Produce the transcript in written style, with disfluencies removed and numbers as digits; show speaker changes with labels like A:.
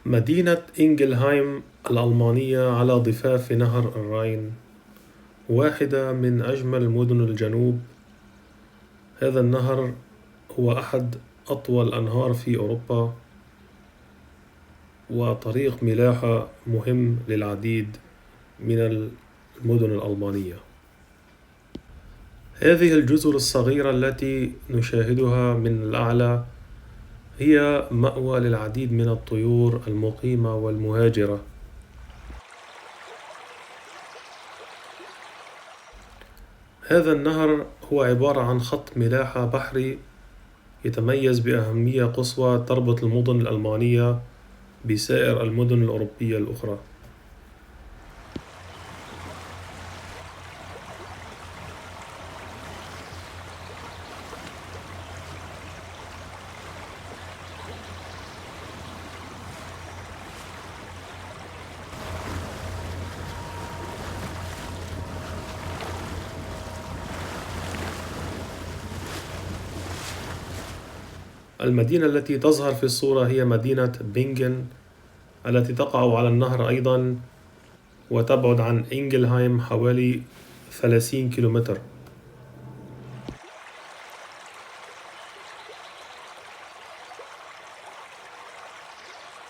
A: مدينة إنجلهايم الألمانية على ضفاف نهر الراين واحدة من أجمل مدن الجنوب. هذا النهر هو أحد أطول الأنهار في أوروبا، وطريق ملاحة مهم للعديد من المدن الألمانية. هذه الجزر الصغيرة التي نشاهدها من الأعلى هي مأوى للعديد من الطيور المقيمة والمهاجرة. هذا النهر هو عبارة عن خط ملاحة بحري يتميز بأهمية قصوى تربط المدن الألمانية بسائر المدن الأوروبية الأخرى. المدينة التي تظهر في الصورة هي مدينة بينغن التي تقع على النهر أيضا، وتبعد عن إنجلهايم حوالي 30 كيلومتر.